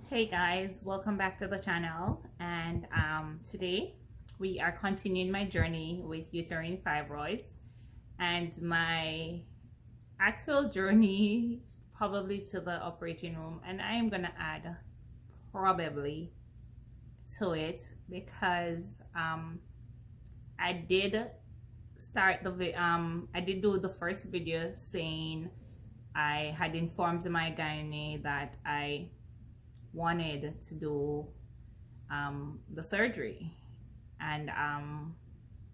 Hey guys, welcome back to the channel, and today we are continuing my journey with uterine fibroids, and my actual journey probably to the operating room, and I am gonna add probably to it because I did start I did do the first video saying I had informed my gynae that I wanted to do the surgery, and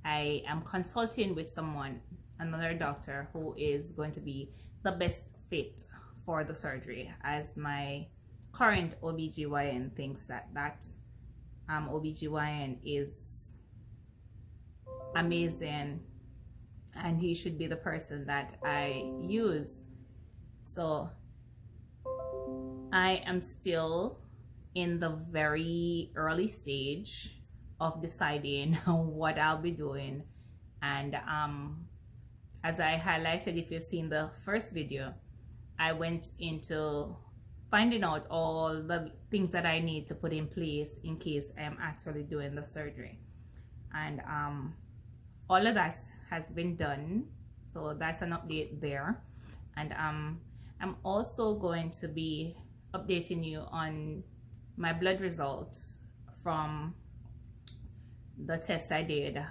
I am consulting with another doctor who is going to be the best fit for the surgery, as my current OBGYN thinks that OBGYN is amazing and he should be the person that I use. So I am still in the very early stage of deciding what I'll be doing, and as I highlighted, if you've seen the first video, I went into finding out all the things that I need to put in place in case I am actually doing the surgery, and all of that has been done, so that's an update there. And I'm also going to be updating you on my blood results from the test I did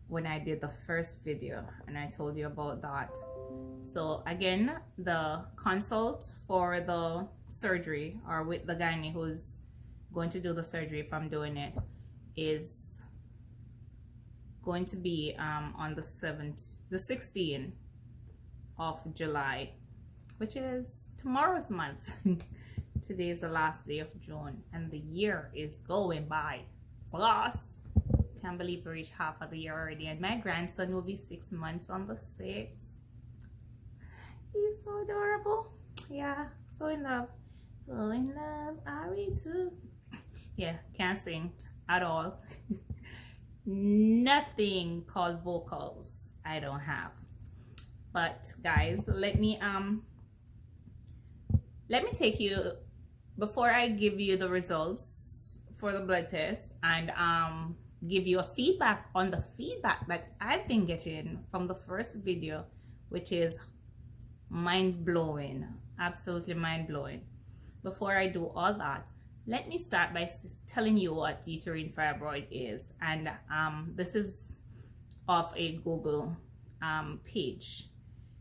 when I did the first video, and I told you about that. So again, the consult for the surgery, or with the gynae who's going to do the surgery if I'm doing it, is going to be on the 16th of July, which is tomorrow's month. Today is the last day of June, and the year is going by fast. Can't believe we reached half of the year already, and my grandson will be 6 months on the 6th. He's so adorable. Yeah, so in love. So in love, are we too? Yeah, can't sing at all. Nothing called vocals I don't have. But guys, let me take you, before I give you the results for the blood test, and give you a feedback on the feedback that I've been getting from the first video, which is mind-blowing, absolutely mind-blowing. Before I do all that, let me start by telling you what uterine fibroid is, and this is off a Google page.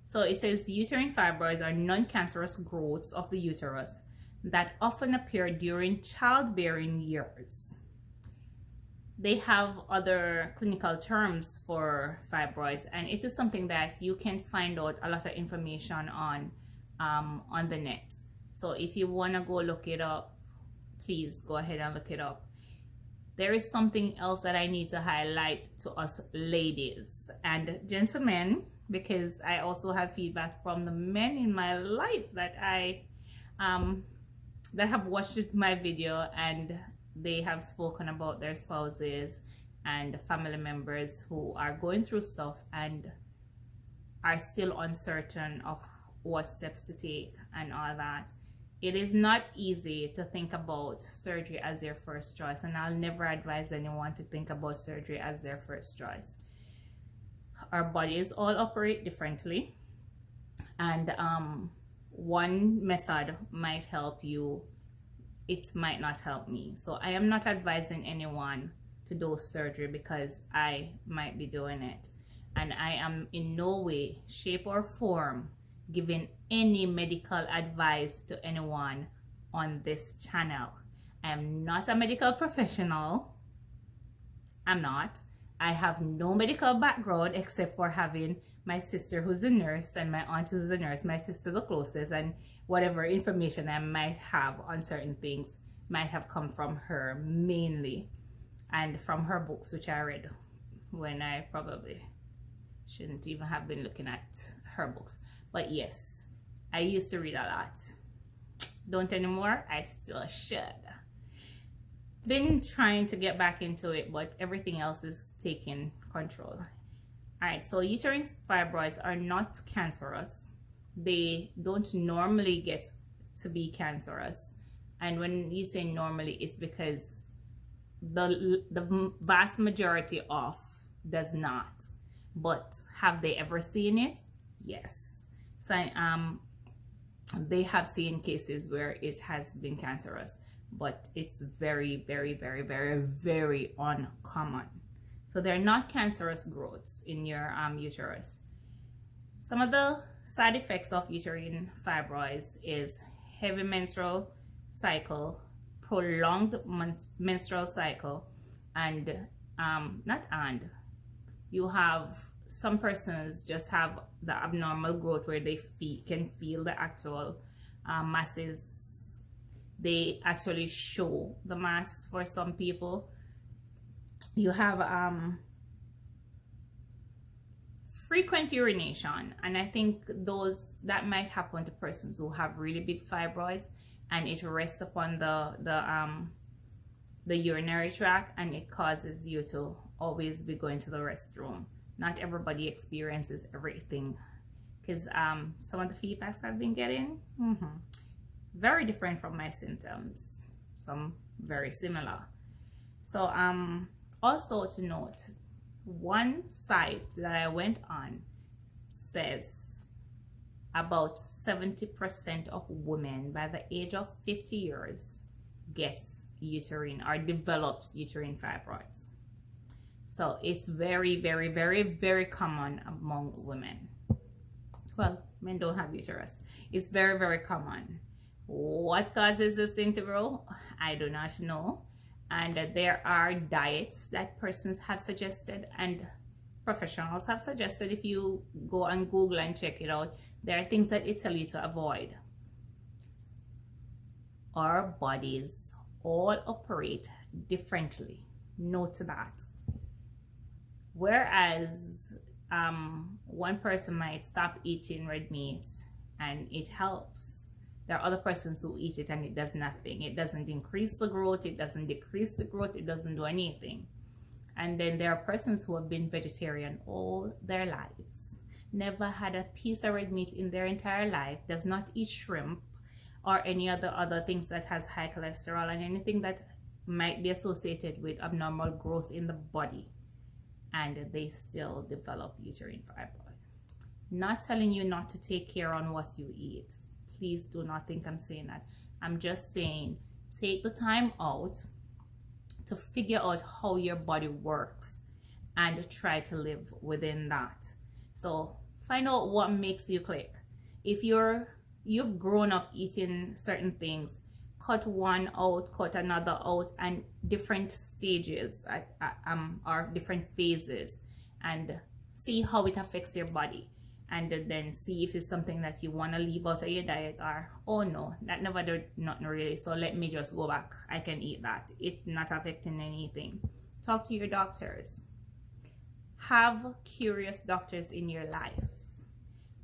So it says uterine fibroids are non-cancerous growths of the uterus that often appear during childbearing years. They have other clinical terms for fibroids, and it is something that you can find out a lot of information on the net. So if you want to go look it up, please go ahead and look it up. There is something else that I need to highlight to us ladies and gentlemen, because I also have feedback from the men in my life that that have watched my video, and they have spoken about their spouses and family members who are going through stuff and are still uncertain of what steps to take and all that. It is not easy to think about surgery as your first choice, and I'll never advise anyone to think about surgery as their first choice. Our bodies all operate differently, and one method might help you, it might not help me. So I am not advising anyone to do surgery because I might be doing it, and I am in no way, shape or form giving any medical advice to anyone on this channel. I am not a medical professional. I'm not. I have no medical background except for having my sister who's a nurse and my aunt who's a nurse, my sister the closest, and whatever information I might have on certain things might have come from her mainly, and from her books, which I read when I probably shouldn't even have been looking at her books. But yes, I used to read a lot. Don't anymore. I still should. Been trying to get back into it, but everything else is taking control. Alright, so uterine fibroids are not cancerous. They don't normally get to be cancerous, And when you say normally, it's because the vast majority of does not. But have they ever seen it? Yes. So they have seen cases where it has been cancerous, but it's very, very, very, very, very uncommon. So they're not cancerous growths in your uterus. Some of the side effects of uterine fibroids is heavy menstrual cycle, prolonged menstrual cycle, and you have some persons just have the abnormal growth where they can feel the actual masses. They actually show the mass for some people. You have frequent urination, and I think that might happen to persons who have really big fibroids, and it rests upon the urinary tract, and it causes you to always be going to the restroom. Not everybody experiences everything, because some of the feedbacks I've been getting very different from my symptoms, some very similar. So also to note, one site that I went on says about 70% of women by the age of 50 years gets uterine or develops uterine fibroids. So it's very, very, very, very common among women. Well, men don't have uterus. It's very, very common. What causes this thing to grow? I do not know. And there are diets that persons have suggested and professionals have suggested. If you go on Google and check it out, there are things that it tells you to avoid. Our bodies all operate differently. Note that. Whereas one person might stop eating red meat and it helps, there are other persons who eat it and it does nothing. It doesn't increase the growth, it doesn't decrease the growth, it doesn't do anything. And then there are persons who have been vegetarian all their lives, never had a piece of red meat in their entire life, does not eat shrimp or any other things that has high cholesterol and anything that might be associated with abnormal growth in the body, and they still develop uterine fibroid. Not telling you not to take care on what you eat. Please do not think I'm saying that. I'm just saying take the time out to figure out how your body works and try to live within that. So find out what makes you click. If you've grown up eating certain things, cut one out, cut another out, and different stages or different phases, and see how it affects your body. And then see if it's something that you want to leave out of your diet, or oh no, that never did nothing really, so let me just go back, I can eat that, it's not affecting anything. Talk to your doctors. Have curious doctors in your life.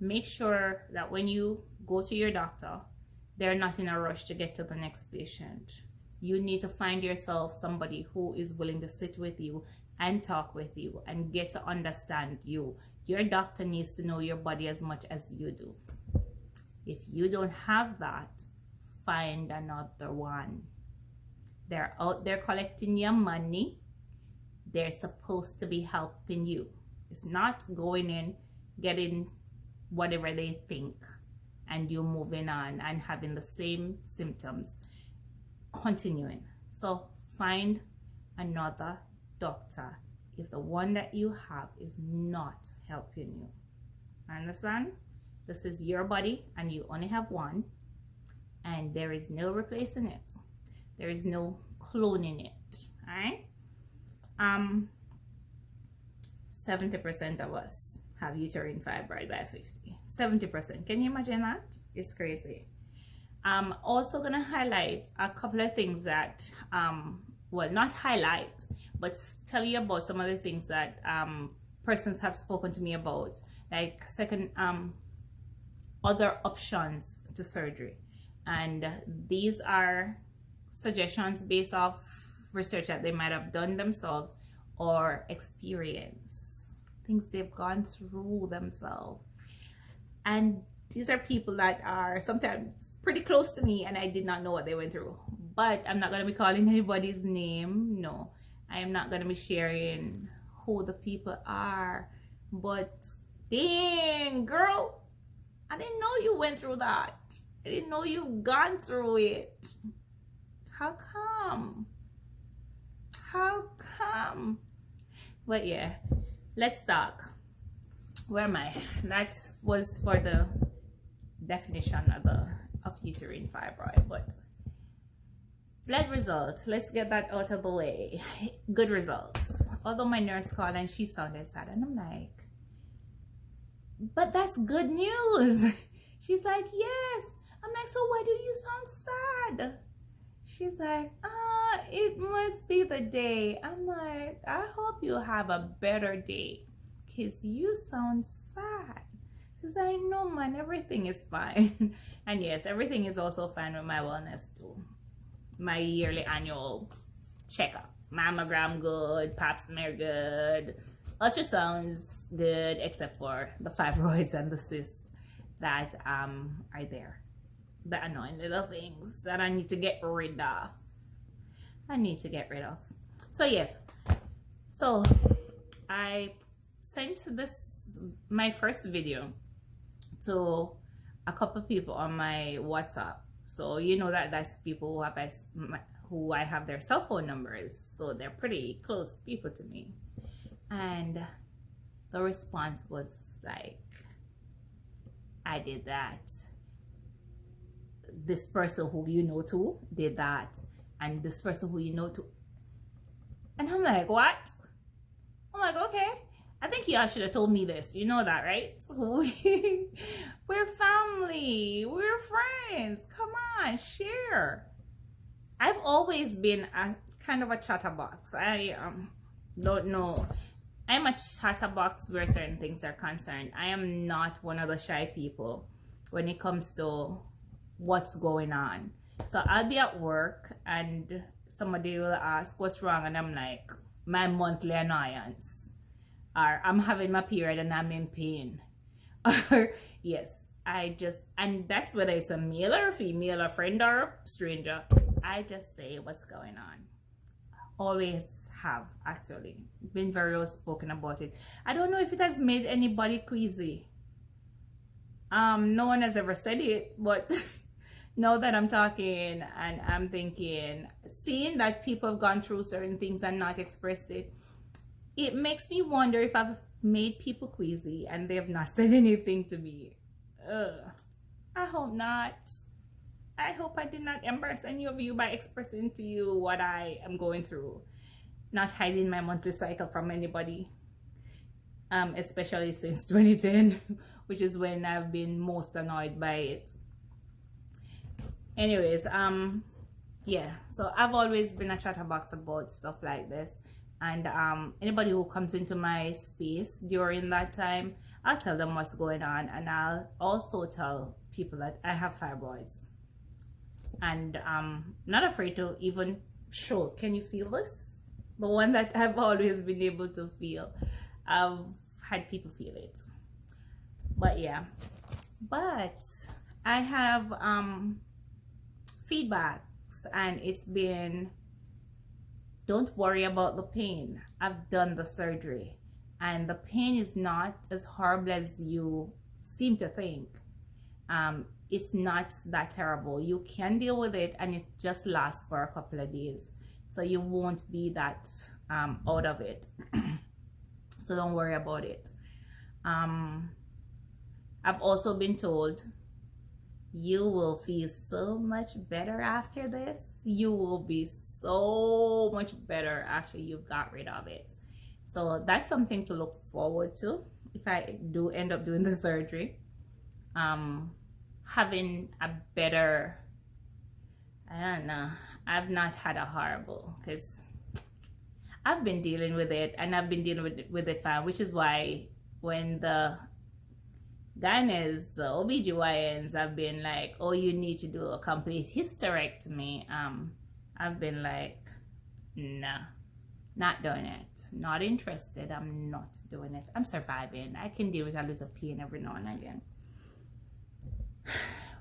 Make sure that when you go to your doctor, they're not in a rush to get to the next patient. You need to find yourself somebody who is willing to sit with you and talk with you and get to understand you. Your doctor needs to know your body as much as you do. If you don't have that, find another one. They're out there collecting your money. They're supposed to be helping you. It's not going in, getting whatever they think, and you moving on and having the same symptoms continuing. So find another doctor if the one that you have is not helping you. Understand? This is your body and you only have one, and there is no replacing it. There is no cloning it. All right? 70% of us have uterine fibroid by 50. 70%. Can you imagine that? It's crazy. I'm also gonna highlight a couple of things that well, not highlight, but tell you about some of the things that persons have spoken to me about, like other options to surgery. And these are suggestions based off research that they might have done themselves or experience, things they've gone through themselves. And These are people that are sometimes pretty close to me, and I did not know what they went through. But I'm not going to be calling anybody's name. No, I am not going to be sharing who the people are. But dang, girl, I didn't know you went through that. I didn't know you've gone through it. How come? How come? But yeah, let's talk. Where am I? That was for the definition of uterine fibroid. But blood results, let's get that out of the way. Good results. Although my nurse called and she sounded sad, and I'm like, but that's good news. She's like, yes. I'm like, so why do you sound sad? She's like, it must be the day. I'm like, I hope you have a better day, because you sound sad. She's like, no man, everything is fine. And yes, everything is also fine with my wellness too. My yearly annual checkup. Mammogram good, pap smear good, ultrasounds good, except for the fibroids and the cysts that are there. The annoying little things that I need to get rid of. So yes, so I sent my first video to a couple people on my WhatsApp. So you know that's people who I have their cell phone numbers, so they're pretty close people to me. And the response was like, I did that. This person who you know too did that, and this person who you know too. And I'm like, what? I'm like, okay, I think y'all should have told me this. You know that, right? We're family, we're friends, come on, share. I've always been a kind of a chatterbox. I don't know, I'm a chatterbox where certain things are concerned. I am not one of the shy people when it comes to what's going on. So I'll be at work and somebody will ask what's wrong, and I'm like, my monthly annoyance, or I'm having my period and I'm in pain, or yes, and that's whether it's a male or a female, a friend or a stranger, I just say what's going on. Always have, actually been very outspoken about it. I don't know if it has made anybody queasy. No one has ever said it, but now that I'm talking and I'm thinking, seeing that people have gone through certain things and not expressed it, it makes me wonder if I've made people queasy and they have not said anything to me. I hope not. I hope I did not embarrass any of you by expressing to you what I am going through. Not hiding my monthly cycle from anybody. Especially since 2010, which is when I've been most annoyed by it. Anyways, yeah, so I've always been a chatterbox about stuff like this, and anybody who comes into my space during that time, I'll tell them what's going on, and I'll also tell people that I have fibroids, and I'm not afraid to even show. Can you feel this? The one that I've always been able to feel. I've had people feel it, but yeah, but I have feedbacks, and it's been, don't worry about the pain. I've done the surgery and the pain is not as horrible as you seem to think. It's not that terrible. You can deal with it, and it just lasts for a couple of days, so you won't be that out of it. So don't worry about it. I've also been told, you will feel so much better after this. You will be so much better after you've got rid of it. So that's something to look forward to if I do end up doing the surgery. Having a better, I don't know, I've not had a horrible, because I've been dealing with it, and I've been dealing with it fine, which is why when the gynecologists, the OBGYNs have been like, oh, you need to do a complete hysterectomy, I've been like, nah, not doing it, not interested. I'm not doing it. I'm surviving. I can deal with a little pain every now and again.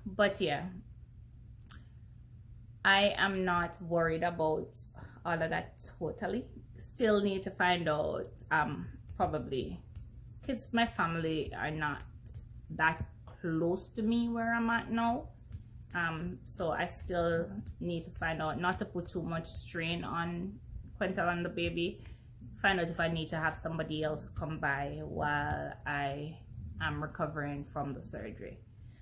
But yeah, I am not worried about all of that totally. Still need to find out, probably, because my family are not that close to me where I'm at now. So I still need to find out, not to put too much strain on Quintel and the baby. Find out if I need to have somebody else come by while I am recovering from the surgery.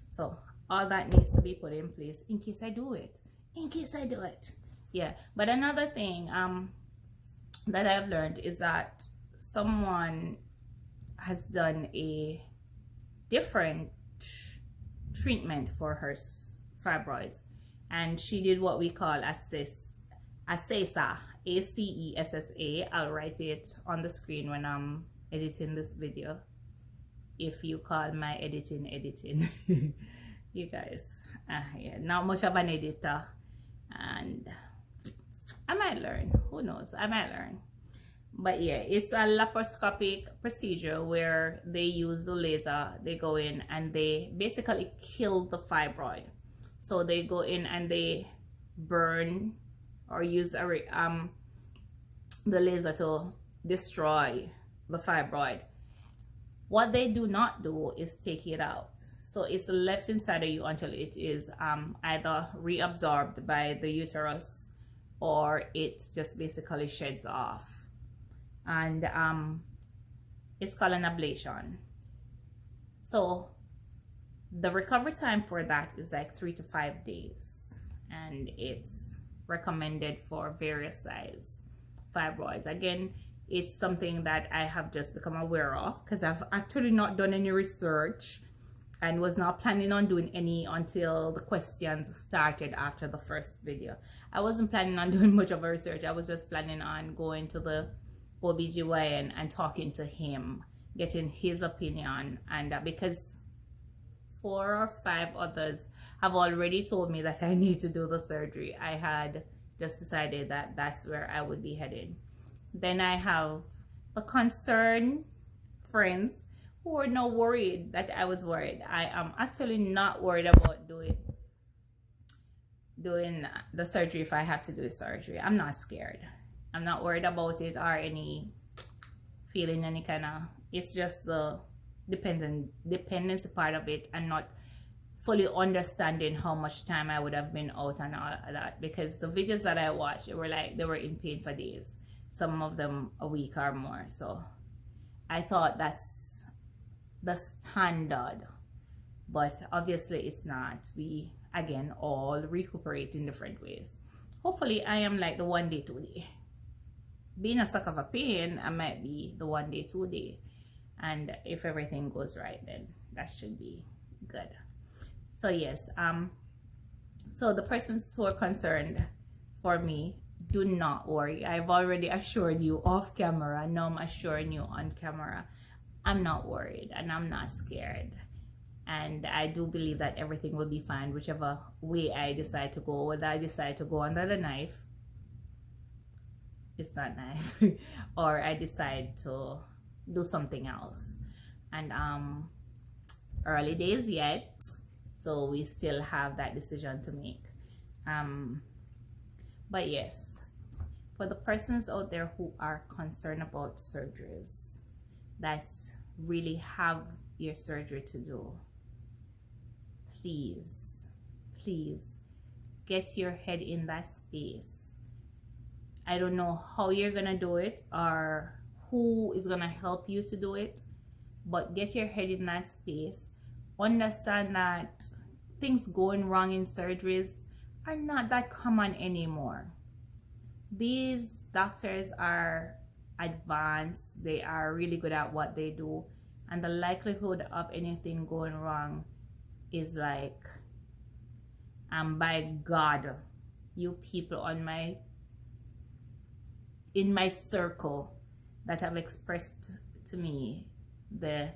So all that needs to be put in place in case I do it. In case I do it. Yeah. But another thing that I've learned is that someone has done a different treatment for her fibroids, and she did what we call ACESA, ACESSA. I'll write it on the screen when I'm editing this video, if you call my editing. You guys, yeah, not much of an editor, and I might learn, who knows, I might learn. But yeah, it's a laparoscopic procedure where they use the laser. They go in and they basically kill the fibroid. So they go in and they burn or use the laser to destroy the fibroid. What they do not do is take it out. So it's left inside of you until it is either reabsorbed by the uterus or it just basically sheds off. And it's called an ablation. So the recovery time for that is like 3 to 5 days, and it's recommended for various size fibroids. Again, it's something that I have just become aware of because I've actually not done any research and was not planning on doing any until the questions started after the first video. I wasn't planning on doing much of a research. I was just planning on going to the OBGYN and talking to him, getting his opinion, and because 4 or 5 others have already told me that I need to do the surgery, I had just decided that that's where I would be headed. Then I have the concerned friends who are now worried that I was worried. I am actually not worried about doing the surgery if I have to do the surgery. I'm not scared. I'm not worried about it or any feeling any kind of, it's just the dependency part of it, and not fully understanding how much time I would have been out and all of that, because the videos that I watched, they were in pain for days, some of them a week or more. So I thought that's the standard, but obviously it's not. We again all recuperate in different ways. Hopefully I am like the 1 day 2 day. Being a suck of a pain, I might be the 1 day 2 day, and if everything goes right, then that should be good. So yes, so the persons who are concerned for me, do not worry. I've already assured you off camera. Now I'm assuring you on camera. I'm not worried and I'm not scared, and I do believe that everything will be fine whichever way I decide to go. Whether I decide to go under the knife, it's not knife, or I decide to do something else. And early days yet, so we still have that decision to make. But yes, for the persons out there who are concerned about surgeries, that really have your surgery to do, please get your head in that space. I don't know how you're gonna do it or who is gonna help you to do it, but get your head in that space. Understand that things going wrong in surgeries are not that common anymore. These doctors are advanced, they are really good at what they do, and the likelihood of anything going wrong is like, by God, you people in my circle that have expressed to me the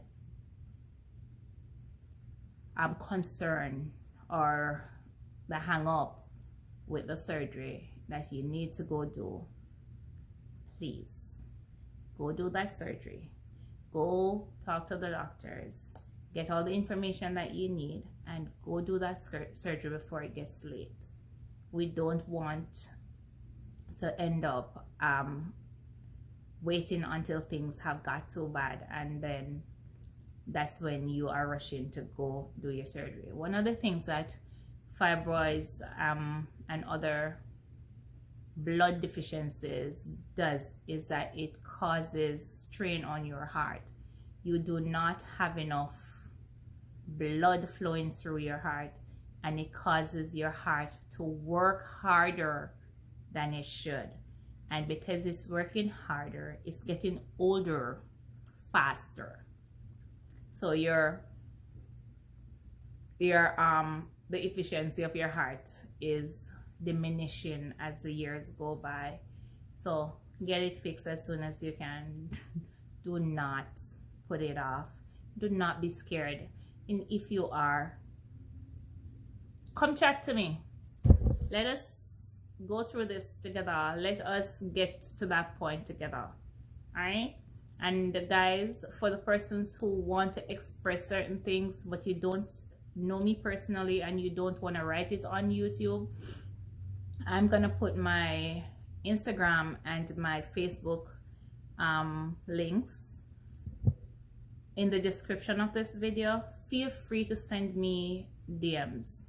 concern or the hang up with the surgery that you need to go do, please go do that surgery. Go talk to the doctors. get all the information that you need, and go do that surgery before it gets late. We don't want to end up waiting until things have got so bad, and then that's when you are rushing to go do your surgery. One of the things that fibroids and other blood deficiencies does is that it causes strain on your heart. You do not have enough blood flowing through your heart, and it causes your heart to work harder than it should. And because it's working harder, it's getting older faster. So the efficiency of your heart is diminishing as the years go by. So get it fixed as soon as you can. Do not put it off. Do not be scared. And if you are, come chat to me. Let us go through this together. Let us get to that point together. All right? And guys, for the persons who want to express certain things but you don't know me personally and you don't want to write it on YouTube, I'm gonna put my Instagram and my Facebook links in the description of this video. Feel free to send me DMs,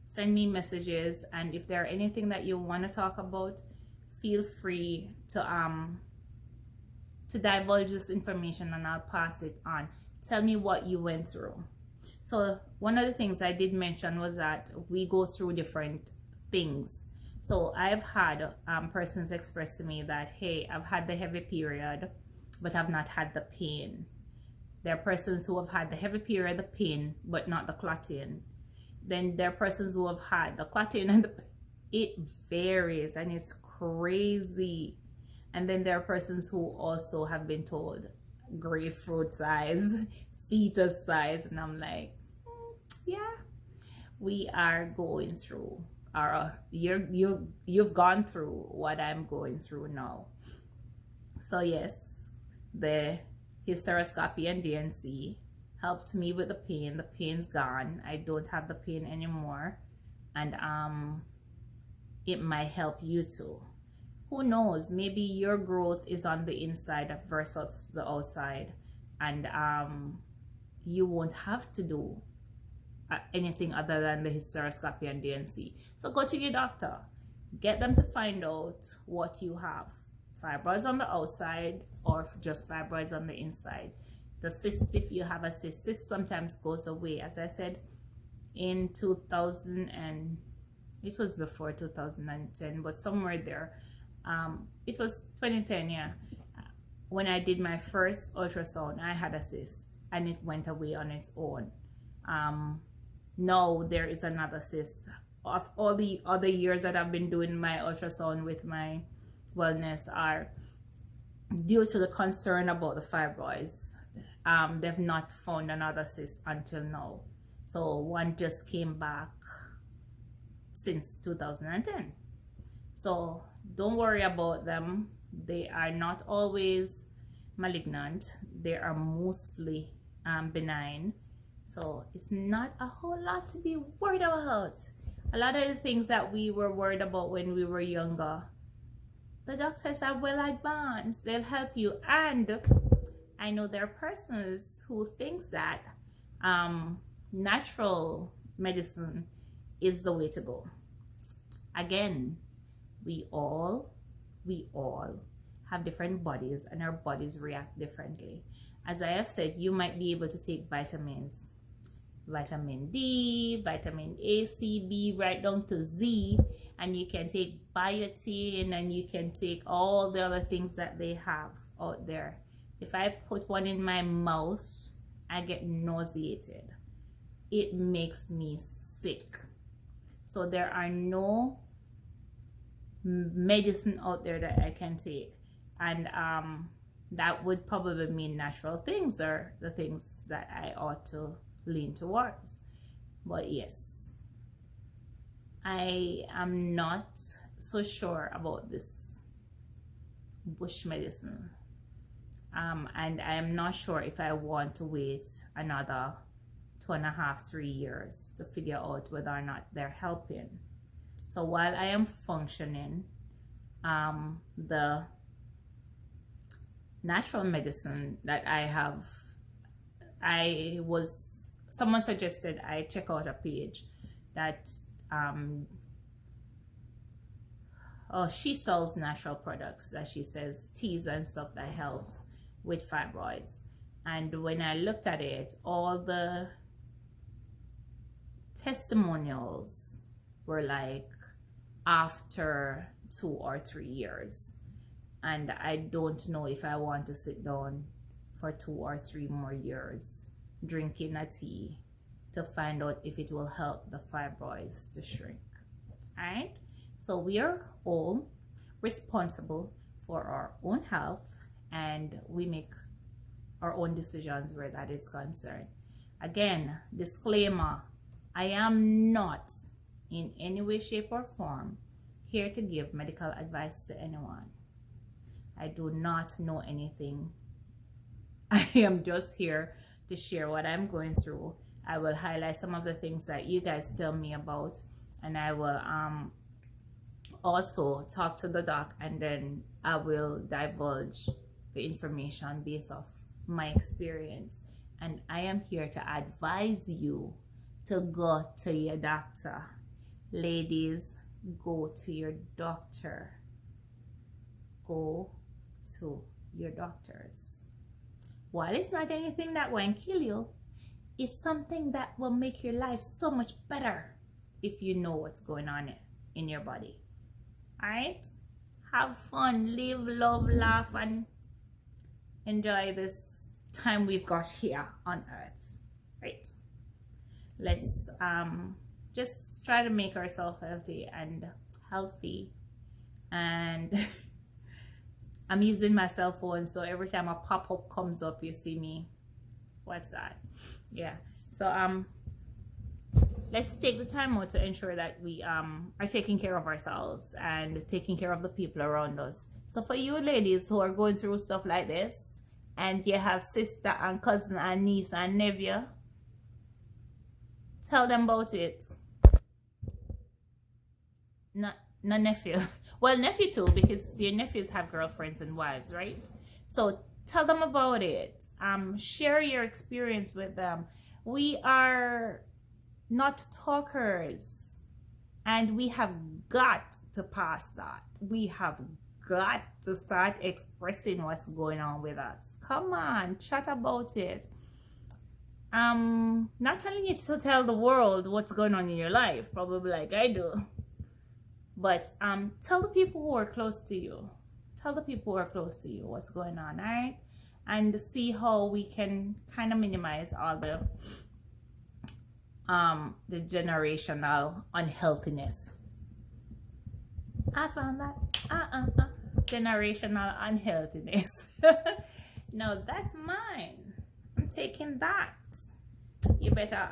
send me messages, and if there are anything that you want to talk about, feel free to divulge this information and I'll pass it on. Tell me what you went through. So one of the things I did mention was that we go through different things. So I've had persons express to me that, hey, I've had the heavy period, but I've not had the pain. There are persons who have had the heavy period, the pain, but not the clotting. Then there are persons who have had the clotting and it varies and it's crazy. And then there are persons who also have been told grapefruit size, fetus size, and I'm like, yeah, we are going through you've gone through what I'm going through now. So yes, the hysteroscopy and DNC helped me with the pain. The pain's gone. I don't have the pain anymore, and it might help you too. Who knows, maybe your growth is on the inside versus the outside, and you won't have to do anything other than the hysteroscopy and DNC. So go to your doctor, get them to find out what you have, fibroids on the outside or just fibroids on the inside. The cyst, if you have a cyst sometimes goes away. As I said, in 2000, and it was before 2010, but somewhere there, it was 2010, yeah, when I did my first ultrasound, I had a cyst and it went away on its own. Now there is another cyst. Of all the other years that I've been doing my ultrasound with my wellness are due to the concern about the fibroids. They've not found another cyst until now. So one just came back since 2010. So don't worry about them. They are not always malignant. They are mostly benign. So it's not a whole lot to be worried about. A lot of the things that we were worried about when we were younger, the doctors are well advanced. They'll help you. And I know there are persons who thinks that natural medicine is the way to go. Again, we all have different bodies and our bodies react differently. As I have said, you might be able to take vitamins, vitamin D, vitamin A, C, B, right down to Z, and you can take biotin, and you can take all the other things that they have out there. If I put one in my mouth, I get nauseated. It makes me sick. So there are no medicine out there that I can take, and that would probably mean natural things are the things that I ought to lean towards. But yes, I am not so sure about this bush medicine, and I am not sure if I want to wait another 2.5, 3 years to figure out whether or not they're helping. So while I am functioning, the natural medicine that I have, someone suggested I check out a page that she sells natural products, that she says teas and stuff that helps with fibroids. And when I looked at it, all the testimonials were like after 2 or 3 years, and I don't know if I want to sit down for 2 or 3 more years drinking a tea to find out if it will help the fibroids to shrink. All right, so we are all responsible for our own health, and we make our own decisions where that is concerned. Again, disclaimer, I am not in any way, shape, or form here to give medical advice to anyone. I do not know anything. I am just here to share what I'm going through. I will highlight some of the things that you guys tell me about, and I will also talk to the doc, and then I will divulge the information based off my experience. And I am here to advise you to go to your doctor. Ladies, go to your doctor. Go to your doctors. While it's not anything that won't kill you, it's something that will make your life so much better if you know what's going on in your body. All right? Have fun, live, love, laugh, and enjoy this time we've got here on earth. Right? Let's just try to make ourselves healthy. And I'm using my cell phone, so every time a pop-up comes up, you see me. What's that? Yeah. So let's take the time out to ensure that we are taking care of ourselves and taking care of the people around us. So for you ladies who are going through stuff like this, and you have sister and cousin and niece and nephew, tell them about it. No nephew. Well, nephew too, because your nephews have girlfriends and wives, right? So tell them about it. Share your experience with them. We are not talkers, and we have got to pass that. We have got to start expressing what's going on with us. Come on, chat about it. Not telling you to tell the world what's going on in your life, probably like I do. But tell the people who are close to you. Tell the people who are close to you what's going on, all right? And see how we can kind of minimize all the generational unhealthiness. I found that. Generational unhealthiness. No, that's mine. I'm taking that. You better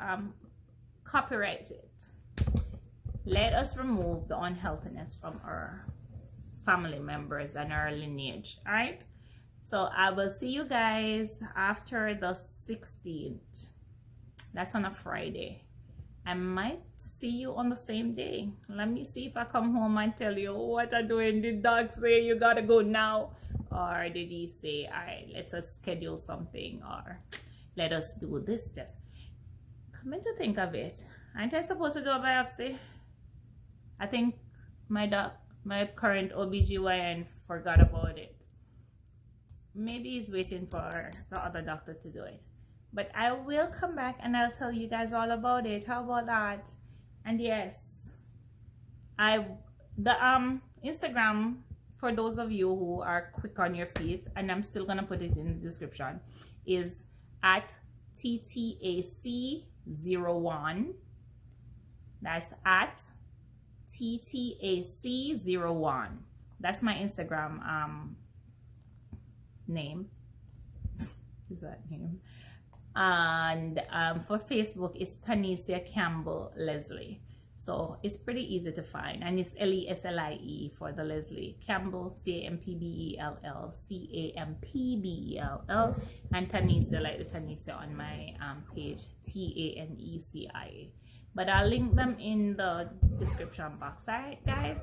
copyright it. Let us remove the unhealthiness from our family members and our lineage. All right, so I will see you guys after the 16th. That's on a Friday. I might see you on the same day. Let me see if I come home and tell you what I'm doing. Did doc say you gotta go now, or did he say, all right, let's just schedule something, or let us do this test? Come in to think of it, aren't I supposed to do a biopsy? I think my current OBGYN forgot about it. Maybe he's waiting for the other doctor to do it. But I will come back and I'll tell you guys all about it. How about that? And yes, the Instagram, for those of you who are quick on your feet, and I'm still gonna put it in the description, is at TTAC01. That's at TTAC01. That's my Instagram name. Is that name? And for Facebook, it's Tanisha Campbell Leslie. So it's pretty easy to find, and it's Leslie for the Leslie. Campbell, Campbell, Campbell, and Tanecia, like the Tanecia on my page, Tanecia. But I'll link them in the description box. All right, guys.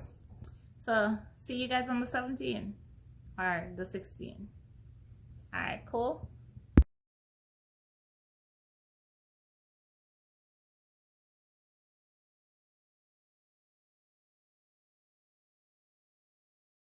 So see you guys on the 17th or the 16th. All right, cool.